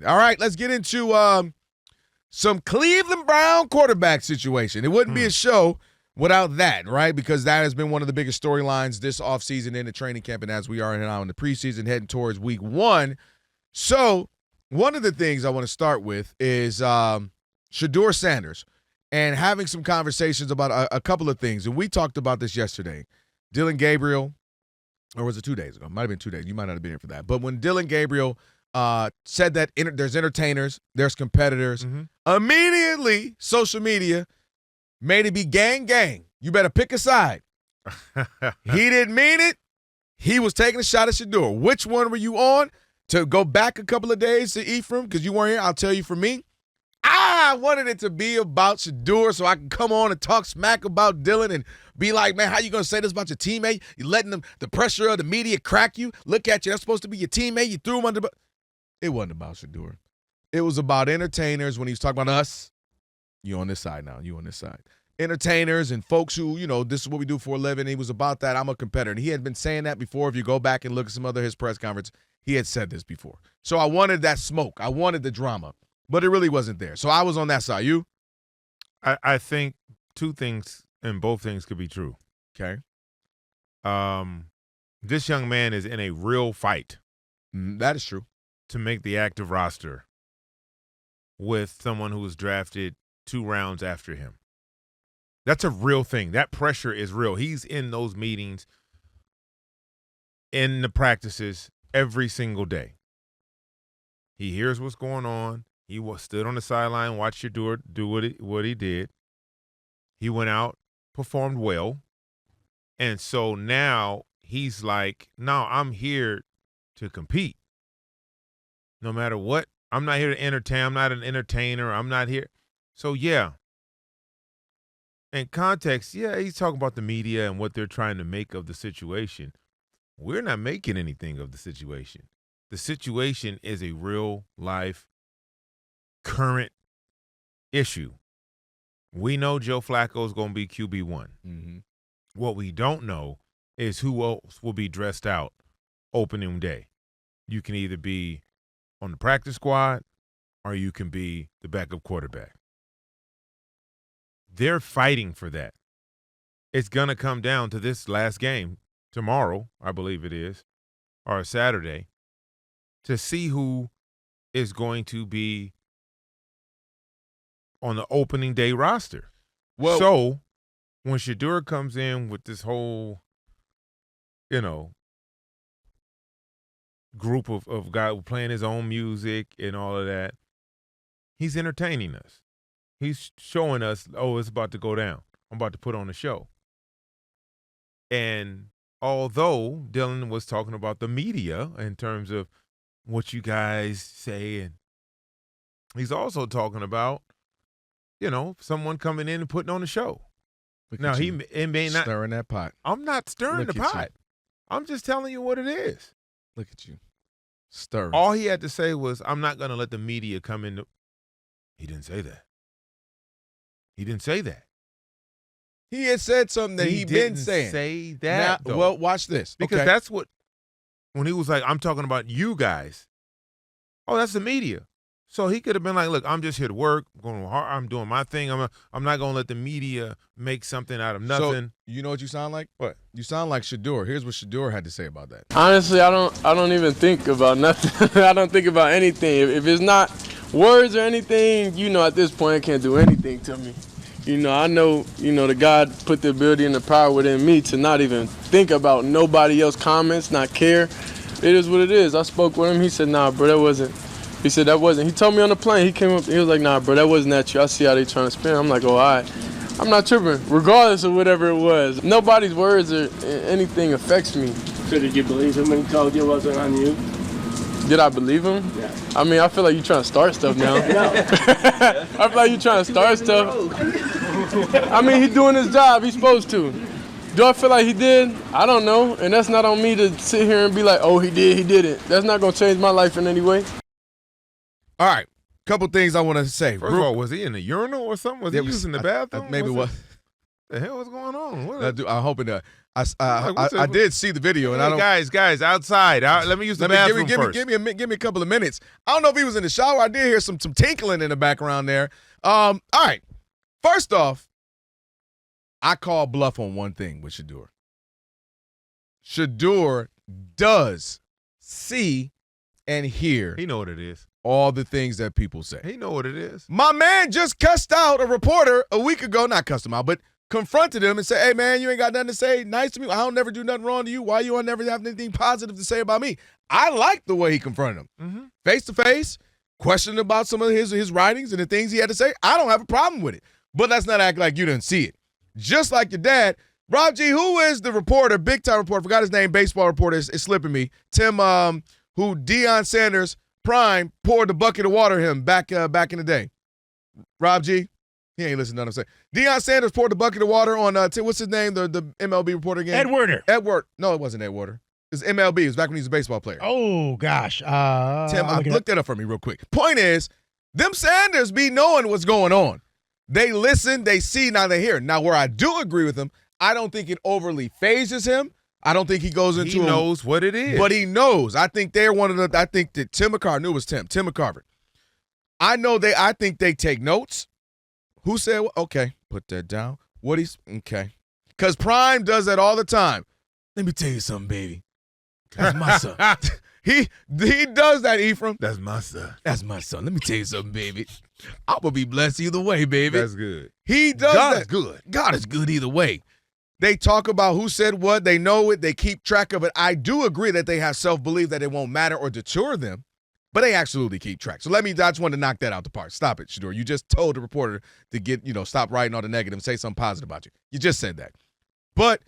All right, let's get into some Cleveland Brown quarterback situation. It wouldn't be a show without that, right? Because that has been one of the biggest storylines this offseason in the training camp and as we are now in the preseason heading towards week 1. So one of the things I want to start with is Shedeur Sanders and having some conversations about a couple of things. And we talked about this yesterday. Dillon Gabriel, or was it 2 days ago? It might have been 2 days. You might not have been here for that. But when Dillon Gabriel said that there's entertainers, there's competitors, immediately social media made it be gang, gang. You better pick a side. He didn't mean it. He was taking a shot at Shadour. Which one were you on? To go back a couple of days to Ephraim, because you weren't here, I'll tell you for me, I wanted it to be about Shadour so I can come on and talk smack about Dillon and be like, man, how you going to say this about your teammate? You letting the pressure of the media crack you? Look at you. That's supposed to be your teammate. You threw him under. It wasn't about Shadour. It was about entertainers when he was talking about us. You on this side now. You on this side. Entertainers and folks who, this is what we do for a living. He was about that. I'm a competitor. And he had been saying that before. If you go back and look at some other his press conference, he had said this before. So I wanted that smoke. I wanted the drama. But it really wasn't there. So I was on that side. You? I think two things, and both things could be true. Okay. This young man is in a real fight. That is true. To make the active roster with someone who was drafted 2 rounds after him. That's a real thing. That pressure is real. He's in those meetings, in the practices, every single day. He hears what's going on. He stood on the sideline, watched Shadour do what he did. He went out, performed well. And so now he's like, no, I'm here to compete. No matter what, I'm not here to entertain. I'm not an entertainer. I'm not here. So, yeah. In context, yeah, he's talking about the media and what they're trying to make of the situation. We're not making anything of the situation. The situation is a real life, current issue. We know Joe Flacco is going to be QB1. Mm-hmm. What we don't know is who else will be dressed out opening day. You can either be on the practice squad or you can be the backup quarterback. They're fighting for that. It's going to come down to this last game tomorrow, I believe it is, or Saturday, to see who is going to be on the opening day roster. Well, so when Shadour comes in with this whole, group of guys playing his own music and all of that, he's entertaining us. He's showing us, it's about to go down. I'm about to put on a show. And although Dillon was talking about the media in terms of what you guys say, and he's also talking about, someone coming in and putting on a show. Now, it may not stirring that pot. I'm not stirring the pot. I'm just telling you what it is. Look at you. Stirring. All he had to say was, I'm not going to let the media come in. He didn't say that. He didn't say that. He had said something that he'd been saying. Say that. Now, well, watch this. Because that's what, when he was like, I'm talking about you guys. Oh, that's the media. So he could have been like, look, I'm just here to work. I'm doing my thing. I'm not going to let the media make something out of nothing. So, you know what you sound like? What? You sound like Shadour. Here's what Shadour had to say about that. Honestly, I don't even think about nothing. I don't think about anything. If it's not words or anything, at this point, it can't do anything to me. I know, the God put the ability and the power within me to not even think about nobody else's comments, not care. It is what it is. I spoke with him. He said, nah, bro, that wasn't. He said that wasn't. He told me on the plane. He came up. He was like, nah, bro, that wasn't at you. I see how they trying to spin. I'm like, oh, all right. I'm not tripping, regardless of whatever it was. Nobody's words or anything affects me. So did you believe him when he told you it wasn't on you? Did I believe him? Yeah. I mean, I feel like you're trying to start stuff now. I feel like you're trying to start stuff. I mean, he's doing his job. He's supposed to. Do I feel like he did? I don't know. And that's not on me to sit here and be like, oh, he did, he didn't. That's not going to change my life in any way. All right. Couple things I want to say. First of all, was he in the urinal or something? Was he using the bathroom? Maybe what? the hell is going on? I'm hoping that I did see the video, and I don't. Guys, outside. Let me use the bathroom first. Give me a couple of minutes. I don't know if he was in the shower. I did hear some tinkling in the background there. All right. First off, I call bluff on one thing with Shedeur. Shadour does see and hear. He know what it is. All the things that people say. He know what it is. My man just cussed out a reporter a week ago. Not cussed him out, but confronted him and said, hey, man, you ain't got nothing to say nice to me. I don't never do nothing wrong to you. Why you don't never have anything positive to say about me? I like the way he confronted him. Face-to-face, questioning about some of his writings and the things he had to say. I don't have a problem with it. But let's not act like you didn't see it. Just like your dad, Rob G., who is the reporter, big-time reporter, forgot his name, baseball reporter, is slipping me. Tim, who Dillon Sanders, Prime, poured the bucket of water him back in the day. Rob G., he ain't listening to nothing I'm saying. Dillon Sanders poured the bucket of water on, what's his name, the MLB reporter again? Ed Werder. No, it wasn't Ed Werder. It was MLB. It was back when he was a baseball player. Oh, gosh. Tim, look that up for me real quick. Point is, them Sanders be knowing what's going on. They listen, they see, now they hear. Now, where I do agree with him, I don't think it overly phases him. I don't think he goes into He knows what it is. But he knows. I think they're one of the – I think that Tim McCarver – knew it was Tim McCarver. I think they take notes. Who said – okay, put that down. Okay. Because Prime does that all the time. Let me tell you something, baby. That's my son. He does that, Ephraim. That's my son. That's my son. Let me tell you something, baby. I'm going to be blessed either way, baby. That's good. He does God that. is good. God is good either way. They talk about who said what. They know it. They keep track of it. I do agree that they have self-belief that it won't matter or deter them, but they absolutely keep track. So I just wanted to knock that out the park. Stop it, Shadour. You just told the reporter to stop writing all the negative and say something positive about you. You just said that. But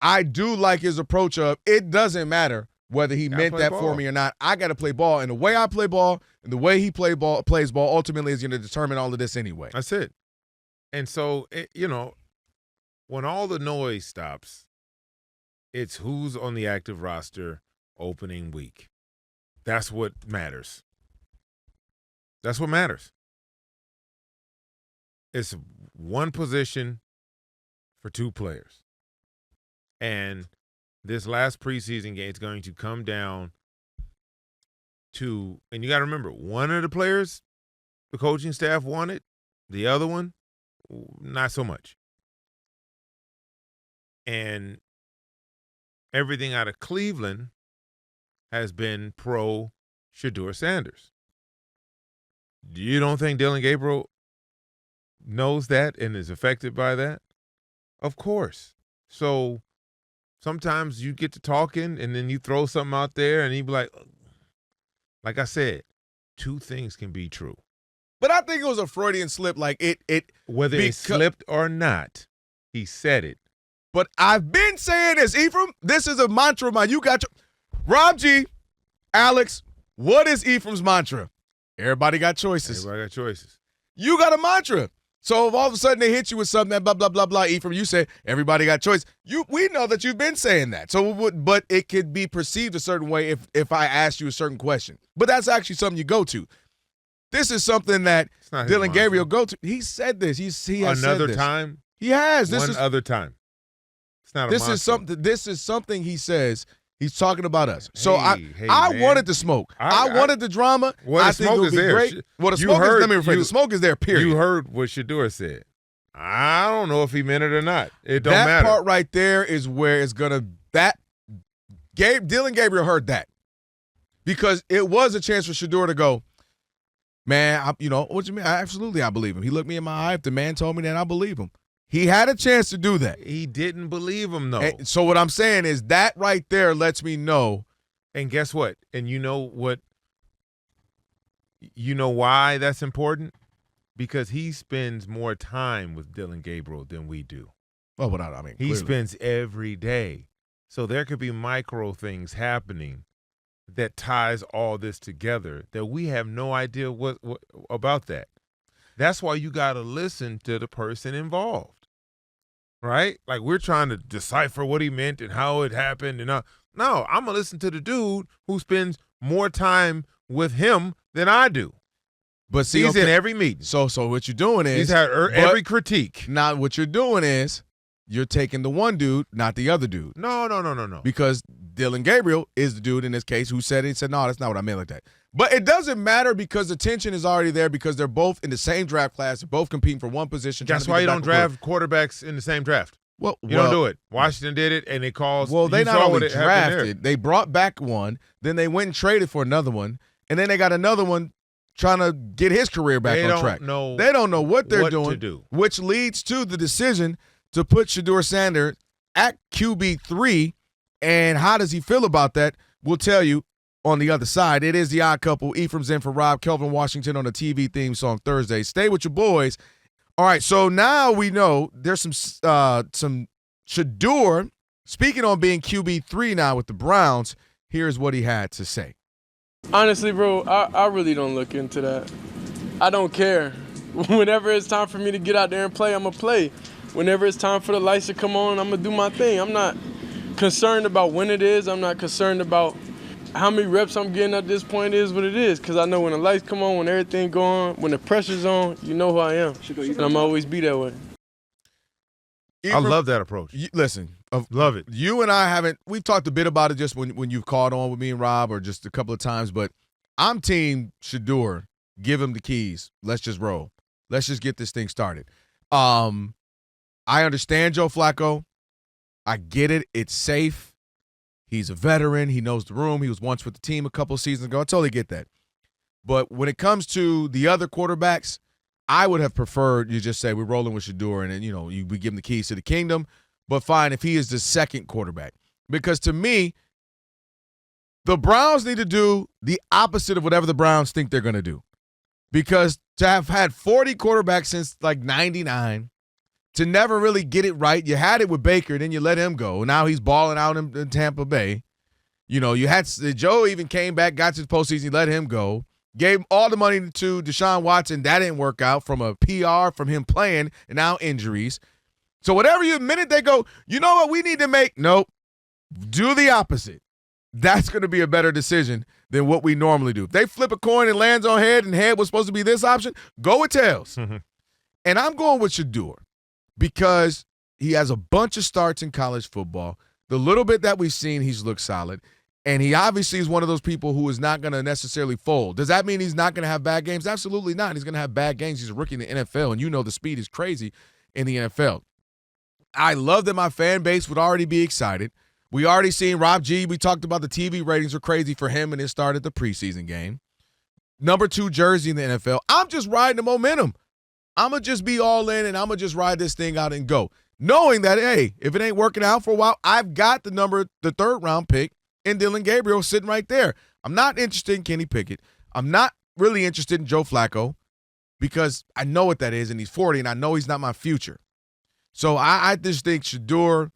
I do like his approach of it doesn't matter whether he meant that for me or not. I got to play ball. And the way I play ball and the way he plays ball ultimately is going to determine all of this anyway. That's it. And so, when all the noise stops, it's who's on the active roster opening week. That's what matters. That's what matters. It's one position for two players. And this last preseason game is going to come down to, and you got to remember, one of the players the coaching staff wanted, the other one, not so much. And everything out of Cleveland has been pro Shedeur Sanders. You don't think Dillon Gabriel knows that and is affected by that? Of course. So sometimes you get to talking and then you throw something out there and you be like I said, two things can be true. But I think it was a Freudian slip. Whether it slipped or not, he said it. But I've been saying this, Ephraim. This is a mantra of mine. You got Rob G, Alex, what is Ephraim's mantra? Everybody got choices. Everybody got choices. You got a mantra. So if all of a sudden they hit you with something that blah, blah, blah, blah, Ephraim, you say, everybody got choice. We know that you've been saying that. But it could be perceived a certain way if I asked you a certain question. But that's actually something you go to. This is something that Dillon Gabriel go to. He said this. He has said another this. time? He has. Other time. It's not a mantra. This is something he says. He's talking about us. So I man. wanted the smoke. I wanted the drama. Well, I think it would be great. Well, the smoke is, let me rephrase. The smoke is there, period. You heard what Shadour said. I don't know if he meant it or not. It don't matter. That part right there is where it's going to – Dillon Gabriel heard that because it was a chance for Shadour to go, man, what you mean? I believe him. He looked me in my eye. If the man told me that, I believe him. He had a chance to do that. He didn't believe him, though. And so what I'm saying is that right there lets me know. And guess what? And you know what? You know why that's important? Because he spends more time with Dillon Gabriel than we do. Well, he spends every day. So there could be micro things happening that ties all this together that we have no idea what about that. That's why you got to listen to the person involved. Right? Like we're trying to decipher what he meant and how it happened. And no, I'm going to listen to the dude who spends more time with him than I do. But see, he's in every meeting. So what you're doing is he's had every critique. Now what you're doing is you're taking the one dude, not the other dude. No. Because Dillon Gabriel is the dude in this case who said it. He said, no, that's not what I meant like that. But it doesn't matter because the tension is already there because they're both in the same draft class. They're both competing for one position. That's why you don't draft quarterbacks in the same draft. Well, you don't do it. Washington did it, and it caused. Well, they not only drafted, they brought back one, then they went and traded for another one, and then they got another one trying to get his career back on track. They don't know what they're doing, which leads to the decision to put Shedeur Sanders at QB3. And how does he feel about that? We'll tell you on the other side. It is The Odd Couple. Ephraim's in for Rob. Kelvin Washington on the TV theme song Thursday. Stay with your boys. All right, so now we know there's some Shadour. Speaking on being QB3 now with the Browns, here's what he had to say. Honestly, bro, I really don't look into that. I don't care. Whenever it's time for me to get out there and play, I'm going to play. Whenever it's time for the lights to come on, I'm going to do my thing. I'm not concerned about when it is. I'm not concerned about how many reps I'm getting at this point. It is what it is, because I know when the lights come on, when everything go on, when the pressure's on, you know who I am. And I'm always be that way. I love that approach. Listen, love it. You and I we've talked a bit about it just when you've called on with me and Rob or just a couple of times, but I'm team Shadour. Give him the keys. Let's just roll. Let's just get this thing started. I understand Joe Flacco. I get it. It's safe. He's a veteran. He knows the room. He was once with the team a couple of seasons ago. I totally get that. But when it comes to the other quarterbacks, I would have preferred you just say we're rolling with Shadour and then, we give him the keys to the kingdom. But fine if he is the second quarterback. Because to me, the Browns need to do the opposite of whatever the Browns think they're going to do. Because to have had 40 quarterbacks since like 99, to never really get it right. You had it with Baker, then you let him go. Now he's balling out in Tampa Bay. You had Joe even came back, got to the postseason, he let him go. Gave all the money to Deshaun Watson. That didn't work out from a PR, from him playing, and now injuries. So the minute they go, you know what we need to make? Nope. Do the opposite. That's going to be a better decision than what we normally do. If they flip a coin and lands on head and head was supposed to be this option, go with tails. And I'm going with Shadour because he has a bunch of starts in college football. The little bit that we've seen, he's looked solid. And he obviously is one of those people who is not going to necessarily fold. Does that mean he's not going to have bad games? Absolutely not. He's going to have bad games. He's a rookie in the NFL, and the speed is crazy in the NFL. I love that my fan base would already be excited. We already seen Rob G. We talked about the TV ratings were crazy for him, and it started the preseason game. Number 2 jersey in the NFL. I'm just riding the momentum. I'm going to just be all in, and I'm going to just ride this thing out and go. Knowing that, hey, if it ain't working out for a while, I've got the 3rd-round pick in Dillon Gabriel sitting right there. I'm not interested in Kenny Pickett. I'm not really interested in Joe Flacco because I know what that is, and he's 40, and I know he's not my future. So I just think Shadour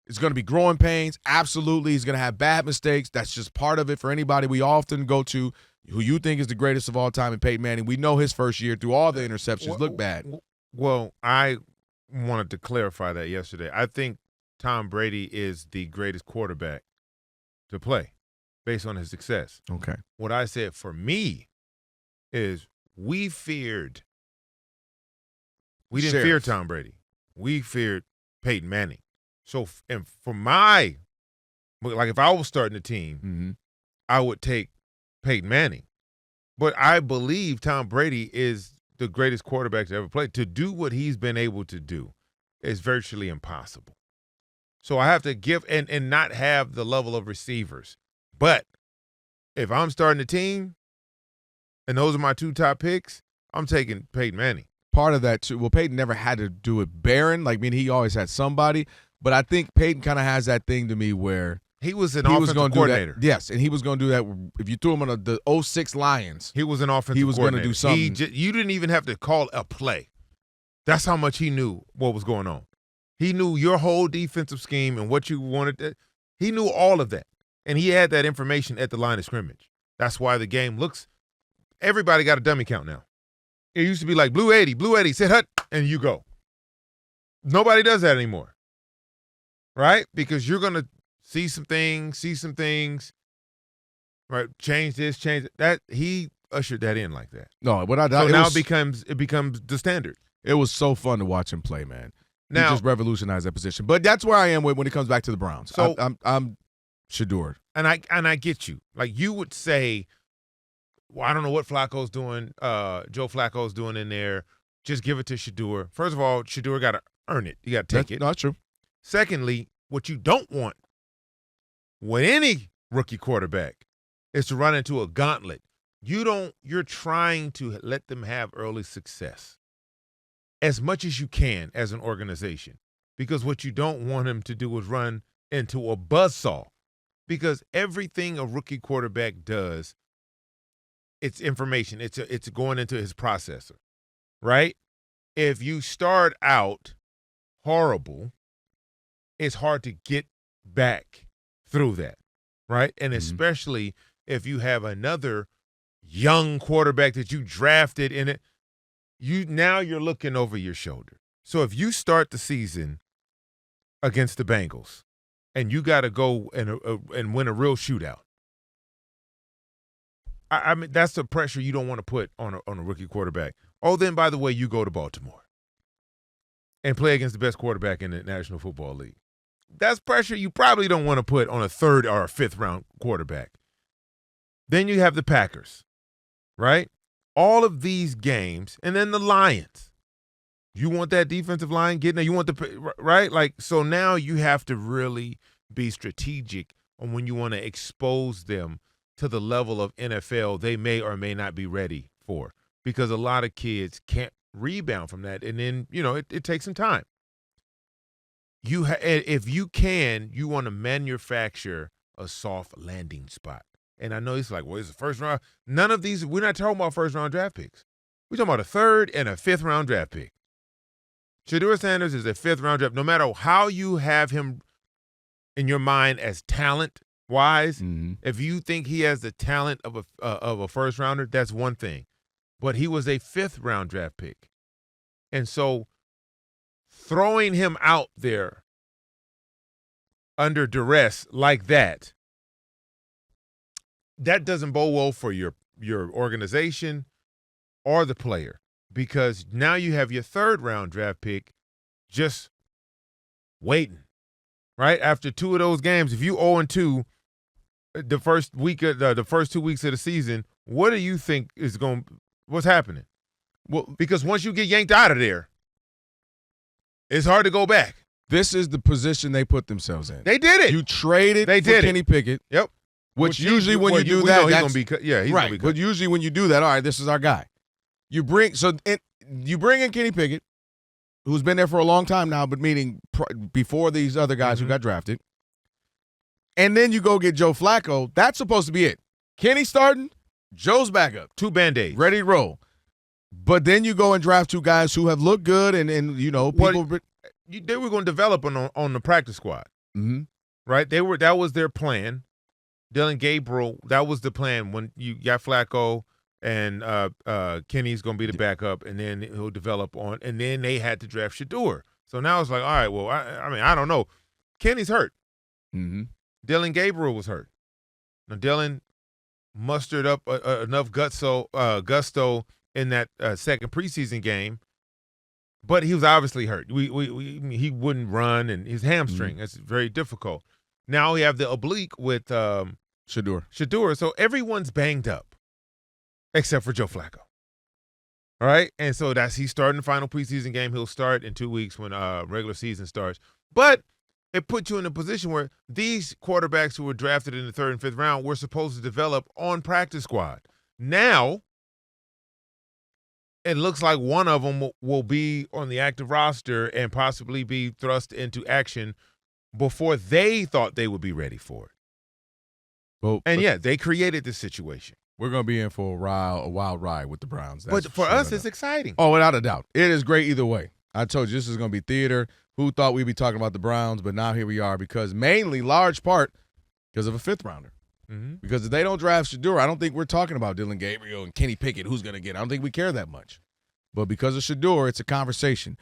is going to be growing pains. Absolutely. He's going to have bad mistakes. That's just part of it for anybody. We often go to who you think is the greatest of all time in Peyton Manning. We know his first year through all the interceptions looked bad. Well, I wanted to clarify that yesterday. I think Tom Brady is the greatest quarterback to play based on his success. Okay. What I said for me is we didn't fear Tom Brady. We feared Peyton Manning. So, and for if I was starting the team, I would take Peyton Manning. But I believe Tom Brady is the greatest quarterback to ever play. To do what he's been able to do is virtually impossible. So I have to give and not have the level of receivers. But if I'm starting the team and those are my 2 top picks, I'm taking Peyton Manning. Part of that, too. Well, Peyton never had to do it barren. He always had somebody. But I think Peyton kind of has that thing to me where he was an offensive coordinator. Yes, and he was going to do that. If you threw him on the 06 Lions, he was an offensive coordinator. He was going to do something. You didn't even have to call a play. That's how much he knew what was going on. He knew your whole defensive scheme and what you wanted. He knew all of that. And he had that information at the line of scrimmage. That's why the game looks – everybody got a dummy count now. It used to be like blue 80, sit hut, and you go. Nobody does that anymore, right? Because you're going to see some things, right? Change this, change that. He ushered that in like that. No, it becomes the standard. It was so fun to watch him play, man. He just revolutionized that position. But that's where I am when it comes back to the Browns. So I'm Shadour. And I get you. Like you would say, well, I don't know what Flacco's doing, Joe Flacco's doing in there. Just give it to Shadour. First of all, Shadour got to earn it. You got to take it. No, that's true. Secondly, what you don't want with any rookie quarterback is to run into a gauntlet. You're trying to let them have early success as much as you can as an organization, because what you don't want him to do is run into a buzzsaw, because everything a rookie quarterback does, it's information. It's going into his processor, right? If you start out horrible, it's hard to get back through that, right? And especially if you have another young quarterback that you drafted in it, you're looking over your shoulder. So if you start the season against the Bengals and you got to go and win a real shootout, I mean, that's the pressure you don't want to put on a rookie quarterback. Oh, then, by the way, you go to Baltimore and play against the best quarterback in the National Football League. That's pressure you probably don't want to put on a third or a fifth round quarterback. Then you have the Packers, right? All of these games, and then the Lions. You want that defensive line getting there. You want right? Like, so now you have to really be strategic on when you want to expose them to the level of NFL they may or may not be ready for, because a lot of kids can't rebound from that, and then it takes some time. If you can, you want to manufacture a soft landing spot. And I know it's like, well, it's the first round. None of these, we're not talking about first round draft picks. We're talking about a third and a fifth round draft pick. Shedeur Sanders is a fifth round draft. No matter how you have him in your mind as talent-wise, if you think he has the talent of a first rounder, that's one thing. But he was a fifth round draft pick. And so throwing him out there under duress like that doesn't bode well for your organization or the player, because now you have your third round draft pick just waiting, right? After two of those games, if you 0-2 the first 2 weeks of the season, what do you think what's happening? Well, because once you get yanked out of there, it's hard to go back. This is the position they put themselves in. They did it. You traded for Kenny Pickett. Yep. Which usually when you do that, he's going to be cut. Yeah, he's going to be cut. But usually when you do that, all right, this is our guy. You bring in Kenny Pickett, who's been there for a long time now, but meaning before these other guys who got drafted. And then you go get Joe Flacco. That's supposed to be it. Kenny starting, Joe's backup. 2 Band-Aids. Ready to roll. But then you go and draft 2 guys who have looked good and people. They were going to develop on the practice squad, right? That was their plan. Dillon Gabriel, that was the plan when you got Flacco and Kenny's going to be the backup, and then he'll develop on. And then they had to draft Shadour. So now it's like, all right, well, I don't know. Kenny's hurt. Dillon Gabriel was hurt. Now Dillon mustered up enough gusto in that second preseason game, but he was obviously hurt. He wouldn't run, and his hamstring. That's very difficult. Now we have the oblique with Shadour. So everyone's banged up except for Joe Flacco. All right? And so he's starting the final preseason game. He'll start in 2 weeks when regular season starts. But it puts you in a position where these quarterbacks who were drafted in the 3rd and 5th round were supposed to develop on practice squad. Now it looks like one of them will be on the active roster and possibly be thrust into action before they thought they would be ready for it. Well, they created this situation. We're going to be in for a wild ride with the Browns. But for us, it's exciting. Oh, without a doubt. It is great either way. I told you this is going to be theater. Who thought we'd be talking about the Browns, but now here we are, because large part, because of a 5th rounder. Because if they don't draft Shadour, I don't think we're talking about Dillon Gabriel and Kenny Pickett, who's going to get it. I don't think we care that much. But because of Shadour, it's a conversation.